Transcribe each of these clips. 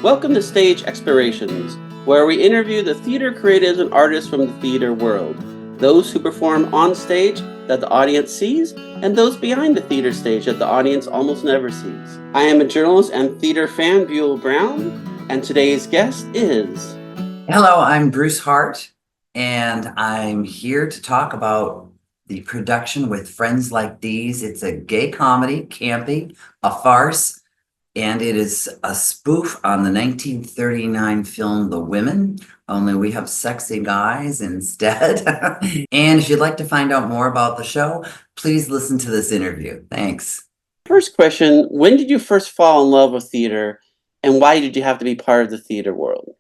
Welcome to Stage Explorations, where we interview the theater creatives and artists from the theater world, those who perform on stage that the audience sees, and those behind the theater stage that the audience almost never sees. I am a journalist and theater fan, Buell Brown, and today's guest is... Hello, I'm Bruce Hart, and I'm here to talk about the production With Friends Like These. It's a gay comedy, campy, a farce, and it is a spoof on the 1939 film The Women, only we have sexy guys instead. And if you'd like to find out more about the show, please listen to this interview. Thanks. First question, when did you first fall in love with theater, and why did you have to be part of the theater world?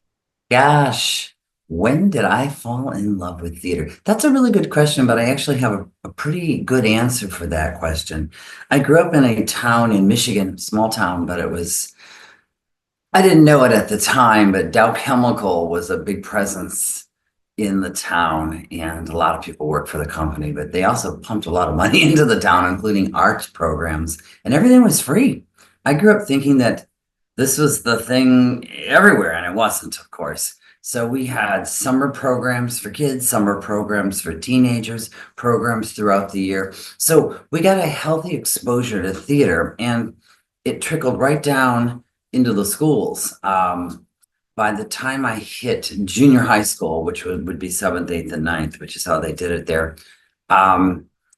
Gosh, when did I fall in love with theater? That's a really good question, but I actually have a pretty good answer for that question. I grew up in a town in Michigan, small town, but I didn't know it at the time, but Dow Chemical was a big presence in the town, and a lot of people worked for the company, but they also pumped a lot of money into the town, including arts programs, and everything was free. I grew up thinking that this was the thing everywhere, and it wasn't, of course. So we had summer programs for kids, summer programs for teenagers, programs throughout the year. So we got a healthy exposure to theater, and it trickled right down into the schools. By the time I hit junior high school, which would be 7th, 8th, and 9th, which is how they did it there,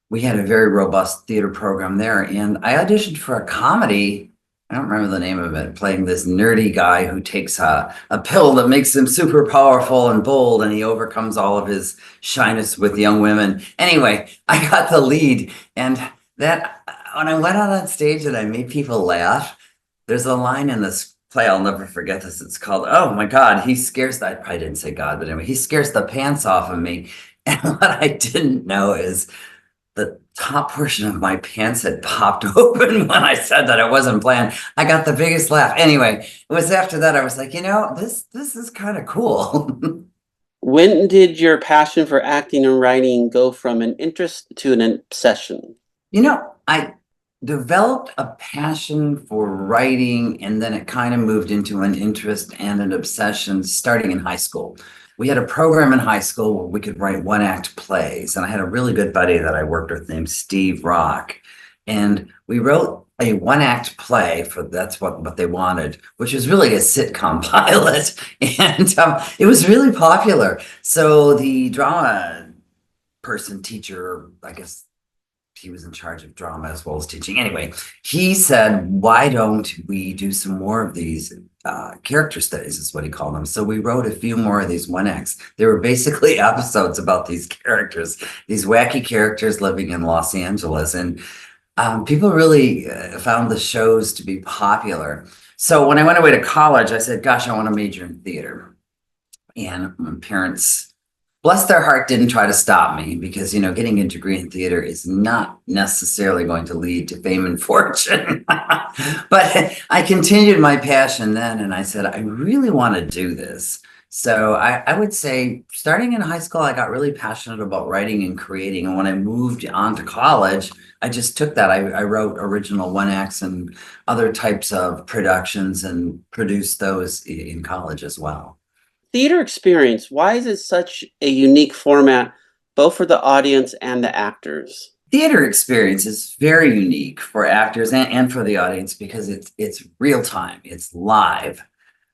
we had a very robust theater program there. And I auditioned for a comedy. I don't remember the name of it, playing this nerdy guy who takes a pill that makes him super powerful and bold, and he overcomes all of his shyness with young women. Anyway, I got the lead, and that when I went out on stage and I made people laugh, there's a line in this play, I'll never forget this. It's called, "Oh my God, he scares," I probably didn't say God, but anyway, "He scares the pants off of me." And what I didn't know is the top portion of my pants had popped open when I said that. It wasn't planned. I got the biggest laugh. Anyway, it was after that I was like, this is kind of cool. When did your passion for acting and writing go from an interest to an obsession? I developed a passion for writing, and then it kind of moved into an interest and an obsession starting in high school. We had a program in high school where we could write one-act plays, and I had a really good buddy that I worked with named Steve Rock, and we wrote a one-act play that's what they wanted, which was really a sitcom pilot, and it was really popular. So the drama teacher, I guess he was in charge of drama as well as teaching. Anyway, he said, "Why don't we do some more of these character studies," is what he called them. So we wrote a few more of these one acts. They were basically episodes about these characters, these wacky characters living in Los Angeles. And people really found the shows to be popular. So when I went away to college, I said, gosh, I want to major in theater. And my parents, bless their heart, didn't try to stop me because, getting a degree in theater is not necessarily going to lead to fame and fortune. But I continued my passion then, and I said, I really want to do this. So I would say starting in high school, I got really passionate about writing and creating. And when I moved on to college, I just took that. I wrote original one acts and other types of productions and produced those in college as well. Theater experience, why is it such a unique format, both for the audience and the actors? Theater experience is very unique for actors and for the audience because it's real time, it's live.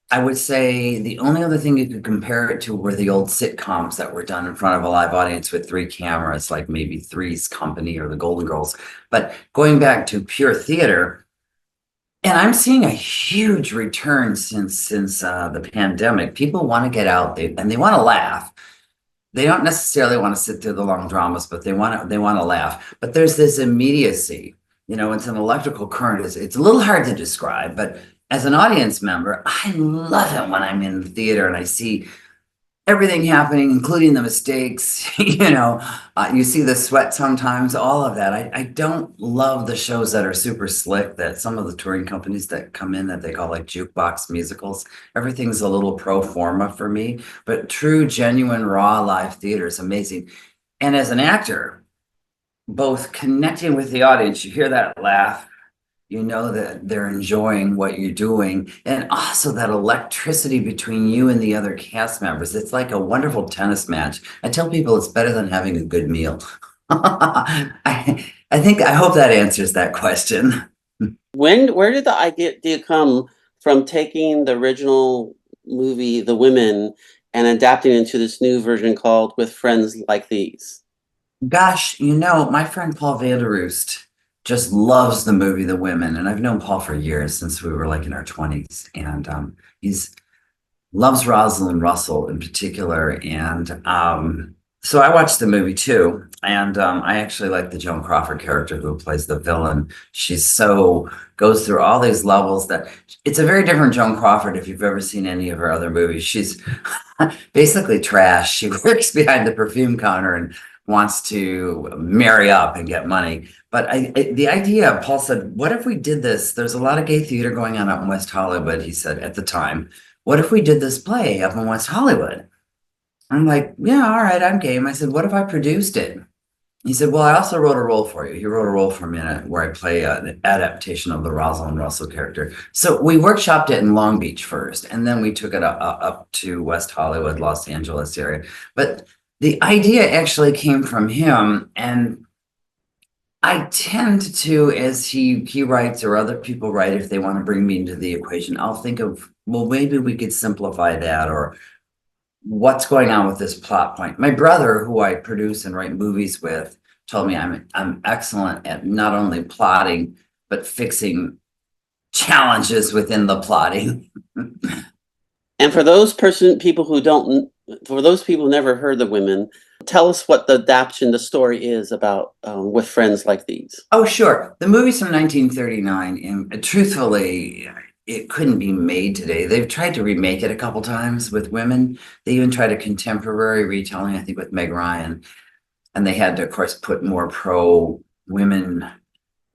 I would say the only other thing you could compare it to were the old sitcoms that were done in front of a live audience with 3 cameras, like maybe Three's Company or the Golden Girls. But going back to pure theater, and I'm seeing a huge return since the pandemic. People want to get out and they want to laugh. They don't necessarily want to sit through the long dramas, but they want to laugh. But there's this immediacy. It's an electrical current. It's a little hard to describe, but as an audience member, I love it when I'm in the theater and I see everything happening, including the mistakes. You see the sweat sometimes, all of that. I don't love the shows that are super slick, that some of the touring companies that come in that they call like jukebox musicals. Everything's a little pro forma for me, but true, genuine, raw live theater is amazing. And as an actor, both connecting with the audience, you hear that laugh, You know that they're enjoying what you're doing. And also that electricity between you and the other cast members. It's like a wonderful tennis match. I tell people it's better than having a good meal. I hope that answers that question. Where did the idea come from taking the original movie, The Women, and adapting it into this new version called With Friends Like These? Gosh, you know, my friend Paul VanderHart just loves the movie The Women, and I've known Paul for years since we were like in our 20s, and he's loves Rosalind Russell in particular, and so I watched the movie too, and I actually like the Joan Crawford character who plays the villain. She's so goes through all these levels that it's a very different Joan Crawford if you've ever seen any of her other movies. She's basically trash. She works behind the perfume counter and wants to marry up and get money. But the idea, Paul said, what if we did this? There's a lot of gay theater going on up in West Hollywood, he said at the time. What if we did this play up in West Hollywood? I'm like, yeah, all right, I'm game. I said, what if I produced it? He said, well, I also wrote a role for you. He wrote a role for me in it where I play an adaptation of the Rosalind Russell character. So we workshopped it in Long Beach first, and then we took it up to West Hollywood, Los Angeles area. But the idea actually came from him, and I tend to, as he writes or other people write, if they want to bring me into the equation, I'll think of, well, maybe we could simplify that, or what's going on with this plot point. My brother, who I produce and write movies with, told me I'm excellent at not only plotting, but fixing challenges within the plotting. And for those people who never heard The Women, tell us what the story is about With Friends Like These. Oh, sure. The movie's from 1939, and truthfully, it couldn't be made today. They've tried to remake it a couple times with women. They even tried a contemporary retelling, I think, with Meg Ryan. And they had to, of course, put more pro-women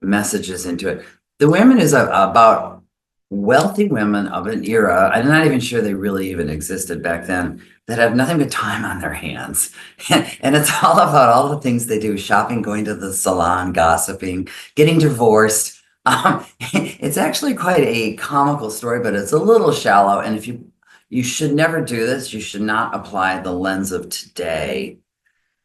messages into it. The Women is about wealthy women of an era, I'm not even sure they really even existed back then, that have nothing but time on their hands. And it's all about all the things they do: shopping, going to the salon, gossiping, getting divorced. It's actually quite a comical story, but it's a little shallow. And if you should never do this, you should not apply the lens of today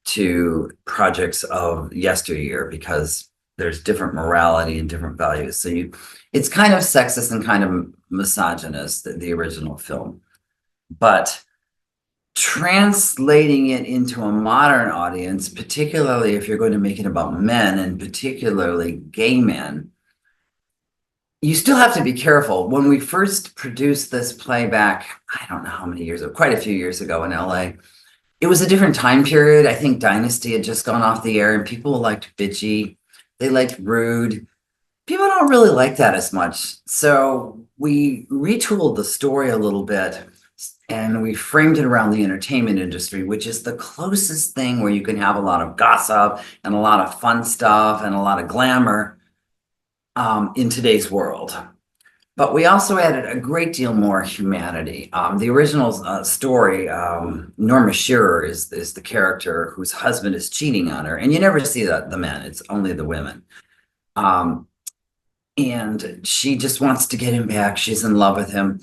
to projects of yesteryear, because there's different morality and different values. So it's kind of sexist and kind of misogynist, the original film. But translating it into a modern audience, particularly if you're going to make it about men, and particularly gay men, you still have to be careful. When we first produced this play back, I don't know how many years ago, quite a few years ago in LA, it was a different time period. I think Dynasty had just gone off the air, and people liked bitchy. They liked rude. People don't really like that as much. So we retooled the story a little bit, and we framed it around the entertainment industry, which is the closest thing where you can have a lot of gossip and a lot of fun stuff and a lot of glamour in today's world. But we also added a great deal more humanity. The original story, Norma Shearer is the character whose husband is cheating on her, and you never see the men, it's only the women. And she just wants to get him back. She's in love with him.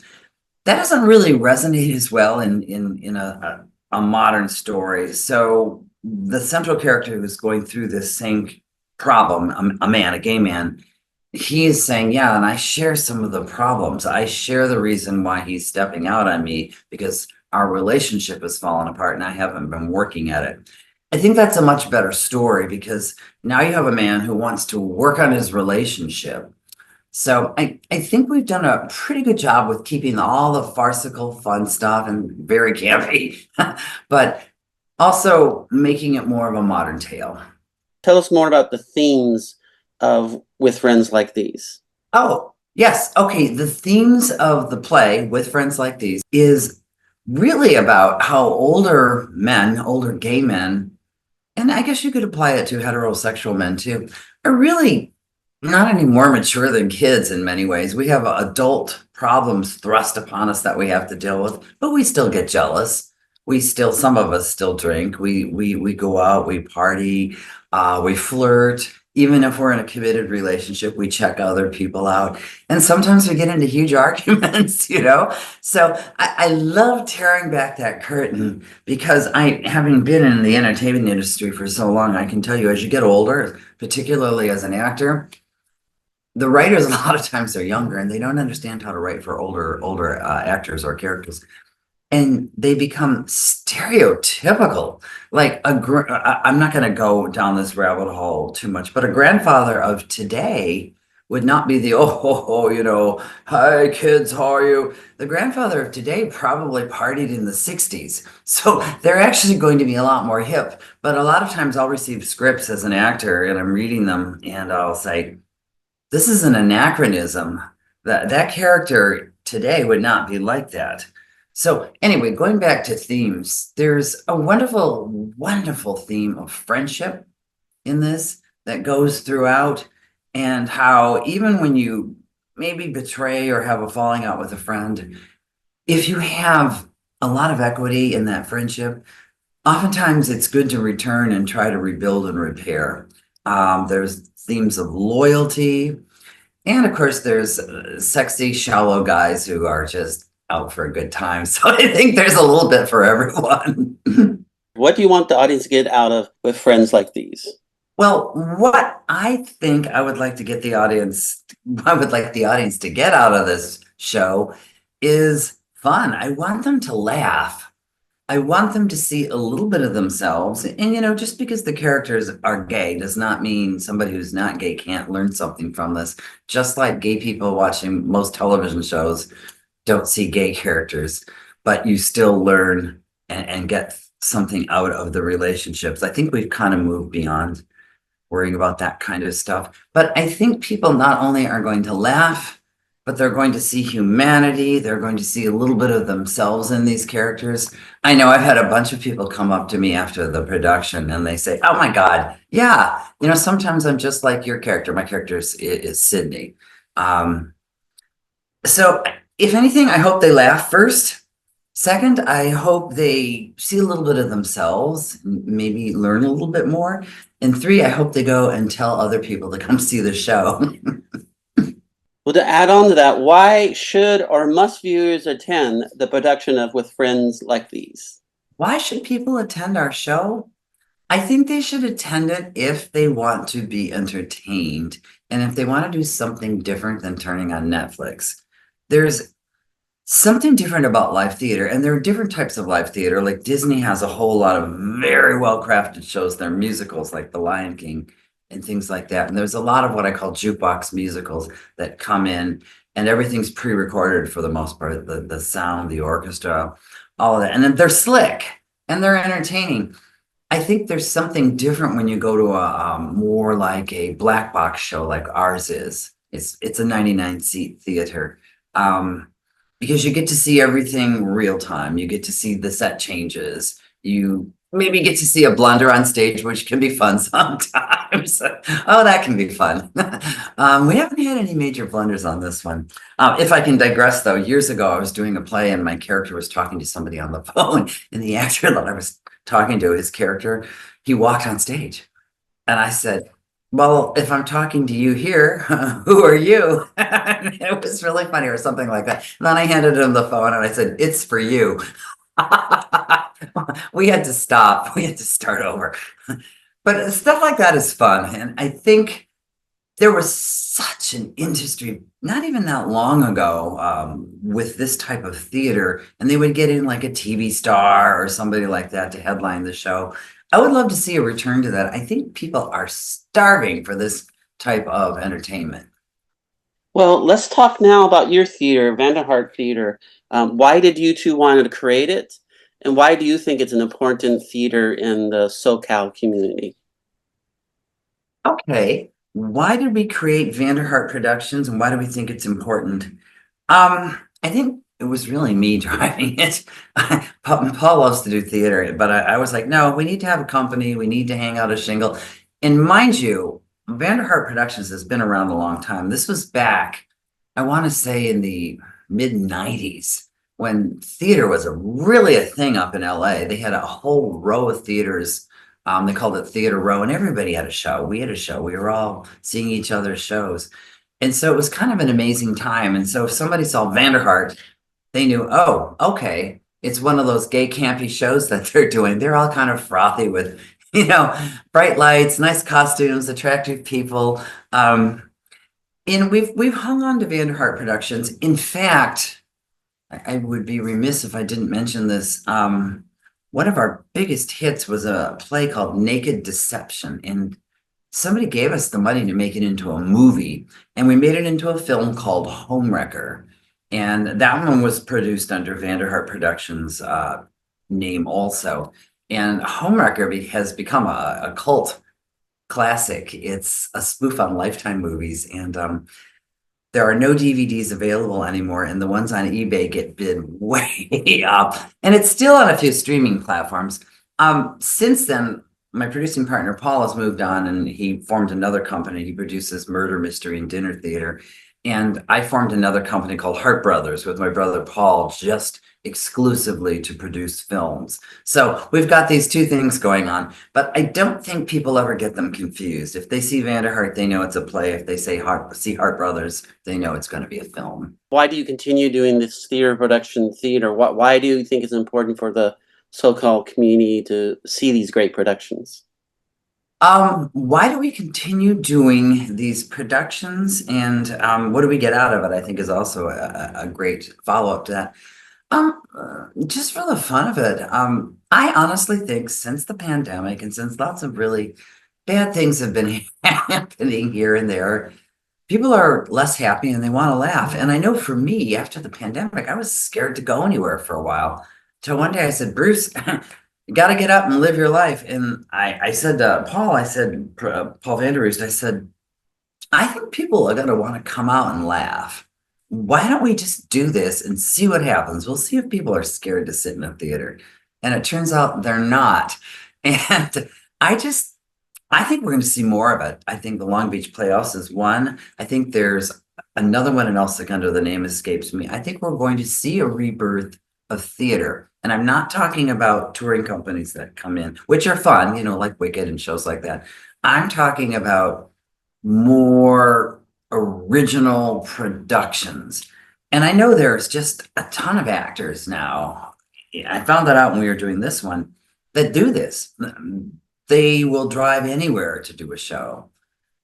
That doesn't really resonate as well in a modern story. So the central character who's going through this same problem, a gay man, he is saying, yeah, and I share some of the problems. I share the reason why he's stepping out on me, because our relationship has fallen apart and I haven't been working at it. I think that's a much better story, because now you have a man who wants to work on his relationship. So I think we've done a pretty good job with keeping all the farcical fun stuff and very campy, but also making it more of a modern tale. Tell us more about the themes of With Friends Like These. Oh, yes. Okay. The themes of the play With Friends Like These is really about how older gay men, and I guess you could apply it to heterosexual men too, are really not any more mature than kids in many ways. We have adult problems thrust upon us that we have to deal with, but we still get jealous. Some of us still drink. We go out, we party, we flirt. Even if we're in a committed relationship, we check other people out. And sometimes we get into huge arguments, you know? So I love tearing back that curtain because having been in the entertainment industry for so long, I can tell you as you get older, particularly as an actor, the writers a lot of times are younger and they don't understand how to write for older actors or characters, and they become stereotypical. Like I'm not going to go down this rabbit hole too much, but a grandfather of today would not be the you know, hi kids, how are you? The grandfather of today probably partied in the 60s, so they're actually going to be a lot more hip. But a lot of times I'll receive scripts as an actor and I'm reading them and I'll say, this is an anachronism. That character today would not be like that. So anyway, going back to themes, there's a wonderful, wonderful theme of friendship in this that goes throughout, and how even when you maybe betray or have a falling out with a friend, if you have a lot of equity in that friendship, oftentimes it's good to return and try to rebuild and repair. There's themes of loyalty, and of course, there's sexy, shallow guys who are just out for a good time. So I think there's a little bit for everyone. What do you want the audience to get out of with friends like these? Well, what I think I would like to get the audience, I would like the audience to get out of this show is fun. I want them to laugh. I want them to see a little bit of themselves. And, you know, just because the characters are gay does not mean somebody who's not gay can't learn something from this. Just like gay people watching most television shows don't see gay characters, but you still learn and get something out of the relationships. I think we've kind of moved beyond worrying about that kind of stuff. But I think people not only are going to laugh, but they're going to see humanity. They're going to see a little bit of themselves in these characters. I know I've had a bunch of people come up to me after the production and they say, oh my God, yeah, you know, sometimes I'm just like your character. My character is Sydney. So if anything, I hope they laugh first. Second, I hope they see a little bit of themselves, maybe learn a little bit more. And three, I hope they go and tell other people to come see the show. Well, to add on to that, why should or must viewers attend the production of With Friends Like These? Why should people attend our show? I think they should attend it if they want to be entertained and if they want to do something different than turning on Netflix. There's something different about live theater, and there are different types of live theater. Like Disney has a whole lot of very well-crafted shows. They're musicals like The Lion King and things like that. And there's a lot of what I call jukebox musicals that come in and everything's pre-recorded for the most part, the sound, the orchestra, all of that. And then they're slick and they're entertaining. I think there's something different when you go to a more like a black box show like ours is. It's a 99-seat theater. Because you get to see everything real time. You get to see the set changes. You maybe get to see a blunder on stage, which can be fun sometimes. Oh, that can be fun. We haven't had any major blunders on this one. If I can digress, though, years ago, I was doing a play and my character was talking to somebody on the phone, and the actor that I was talking to, his character, he walked on stage. And I said, well, if I'm talking to you here, who are you? It was really funny or something like that. And then I handed him the phone and I said, it's for you. We had to stop. We had to start over. But stuff like that is fun. And I think there was such an industry, not even that long ago, with this type of theater, and they would get in like a TV star or somebody like that to headline the show. I would love to see a return to that. I think people are starving for this type of entertainment. Well, let's talk now about your theater, VanderHart Theater. Why did you two want to create it? And why do you think it's an important theater in the SoCal community? Okay, why did we create VanderHart Productions and why do we think it's important? I think it was really me driving it. Paul loves to do theater, but I was like, no, we need to have a company. We need to hang out a shingle. And mind you, VanderHart Productions has been around a long time. This was back, I want to say in the mid 90s when theater was really a thing up in LA. They had a whole row of theaters They called it Theater Row, and everybody had a show. We had a show. We were all seeing each other's shows. And so it was kind of an amazing time. And so if somebody saw VanderHart, they knew, oh, okay, it's one of those gay campy shows that they're doing. They're all kind of frothy with, bright lights, nice costumes, attractive people. And we've hung on to VanderHart Productions. In fact, I would be remiss if I didn't mention this. One of our biggest hits was a play called Naked Deception, and somebody gave us the money to make it into a movie, and we made it into a film called Homewrecker. And that one was produced under VanderHart Productions name also. And Homewrecker has become a cult classic. It's a spoof on Lifetime movies, and there are no DVDs available anymore, and the ones on eBay get bid way up. And it's still on a few streaming platforms. Since then, my producing partner, Paul, has moved on, and he formed another company. He produces murder, mystery, and dinner theater. And I formed another company called Heart Brothers with my brother, Paul, just exclusively to produce films. So we've got these two things going on, but I don't think people ever get them confused. If they see VanderHart, they know it's a play. If they see Heart Brothers, they know it's going to be a film. Why do you continue doing this theater production theater? Why do you think it's important for the so-called community to see these great productions? Why do we continue doing these productions, and what do we get out of it? I think is also a great follow-up to that. Just for the fun of it. I honestly think since the pandemic and since lots of really bad things have been happening here and there, people are less happy and they want to laugh. And I know for me, after the pandemic, I was scared to go anywhere for a while. So one day I said, Bruce, you got to get up and live your life. And I said to Paul, Paul Vanderhoost, I said, I think people are going to want to come out and laugh. Why don't we just do this and see what happens? We'll see if people are scared to sit in a theater. And it turns out they're not. And I think we're going to see more of it. I think the Long Beach Playhouse is one. I think there's another one in El Segundo, the name escapes me. I think we're going to see a rebirth of theater. And I'm not talking about touring companies that come in, which are fun, like Wicked and shows like that. I'm talking about more original productions. And I know there's just a ton of actors now. I found that out when we were doing this one that do this. They will drive anywhere to do a show.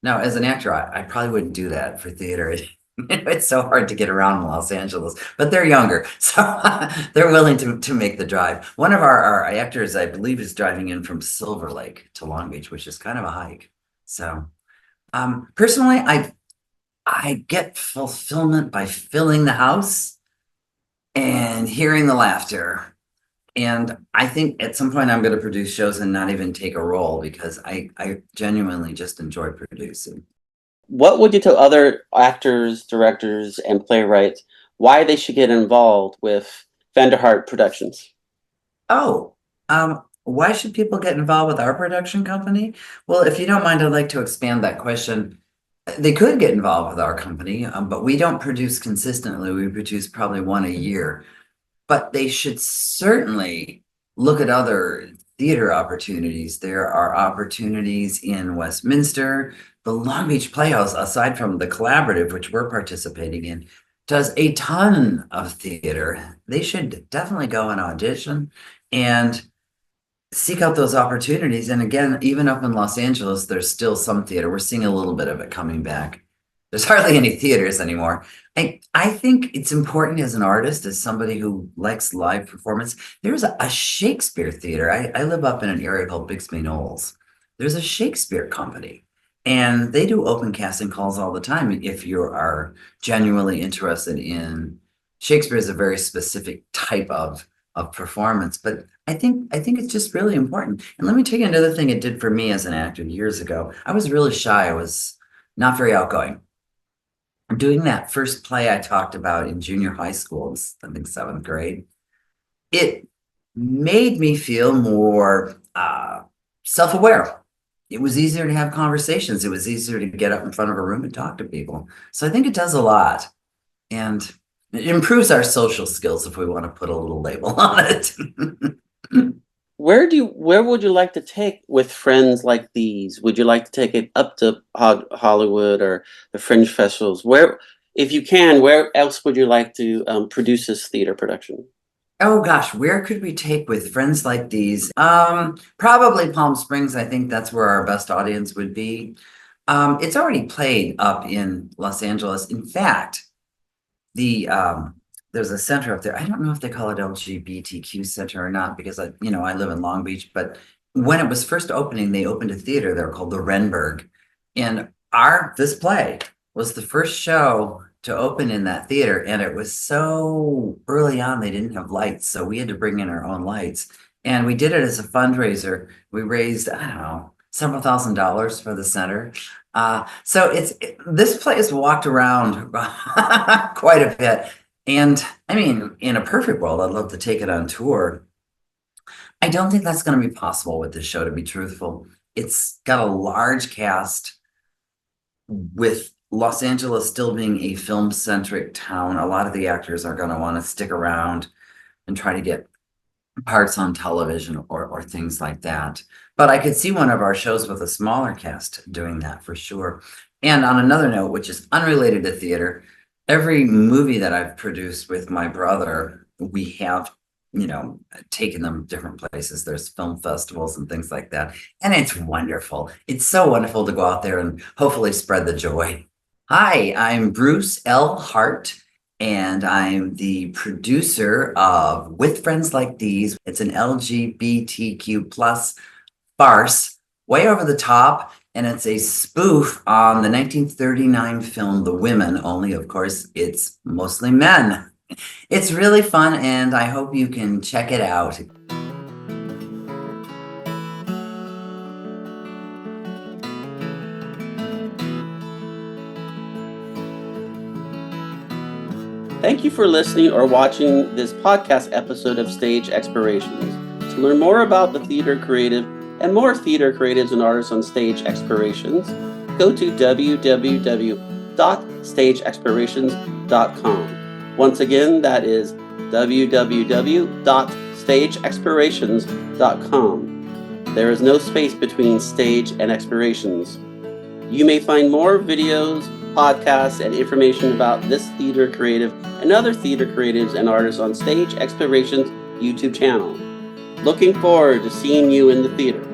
Now, as an actor, I probably wouldn't do that for theater. It's so hard to get around in Los Angeles, but they're younger, so they're willing to make the drive. One of our actors, I believe, is driving in from Silver Lake to Long Beach, which is kind of a hike. So personally, I get fulfillment by filling the house and hearing the laughter. And I think at some point I'm going to produce shows and not even take a role because I genuinely just enjoy producing. What would you tell other actors, directors, and playwrights why they should get involved with VanderHart Productions? Why should people get involved with our production company? Well, if you don't mind, I'd like to expand that question. They could get involved with our company, but we don't produce consistently. We produce probably one a year. But they should certainly look at other theater opportunities. There are opportunities in Westminster. The Long Beach Playhouse, aside from the collaborative, which we're participating in, does a ton of theater. They should definitely go and audition and seek out those opportunities. And again, even up in Los Angeles, there's still some theater. We're seeing a little bit of it coming back. There's hardly any theaters anymore. I think it's important as an artist, as somebody who likes live performance. There's a Shakespeare theater. I live up in an area called Bixby Knolls. There's a Shakespeare company, and they do open casting calls all the time. If you are genuinely interested in Shakespeare, is a very specific type of performance, but I think it's just really important. And let me tell you another thing it did for me as an actor years ago. I was really shy. I was not very outgoing. Doing that first play I talked about in junior high school, I think 7th grade, it made me feel more self-aware. It was easier to have conversations. It was easier to get up in front of a room and talk to people. So I think it does a lot. And it improves our social skills if we want to put a little label on it. Where would you like to take with friends like these? Would you like to take it up to Hollywood or the fringe festivals? Where, if you can, where else would you like to produce this theater production? Oh gosh, where could we take with friends like these? Probably Palm Springs. I think that's where our best audience would be. It's already played up in Los Angeles. In fact, the there's a center up there. I don't know if they call it LGBTQ center or not because I live in Long Beach, but when it was first opening, they opened a theater there called the Renberg. And this play was the first show to open in that theater. And it was so early on, they didn't have lights. So we had to bring in our own lights. And we did it as a fundraiser. We raised, I don't know, several $1,000s for the center. So this place walked around quite a bit. And I mean, in a perfect world, I'd love to take it on tour. I don't think that's going to be possible with this show, to be truthful. It's got a large cast with Los Angeles still being a film-centric town. A lot of the actors are going to want to stick around and try to get parts on television or things like that. But I could see one of our shows with a smaller cast doing that for sure. And on another note, which is unrelated to theater, every movie that I've produced with my brother, we have, taken them different places. There's film festivals and things like that. And it's wonderful. It's so wonderful to go out there and hopefully spread the joy. Hi, I'm Bruce L. Hart, and I'm the producer of With Friends Like These. It's an LGBTQ plus farce, way over the top, and it's a spoof on the 1939 film The Women, only of course it's mostly men. It's really fun, and I hope you can check it out. Thank you for listening or watching this podcast episode of Stage Explorations. To learn more about the theater creative and more theater creatives and artists on Stage Explorations, go to www.stageexplorations.com. Once again, that is www.stageexplorations.com. There is no space between stage and explorations. You may find more videos, podcasts, and information about this theater creative and other theater creatives and artists on Stage Explorations YouTube channel. Looking forward to seeing you in the theater.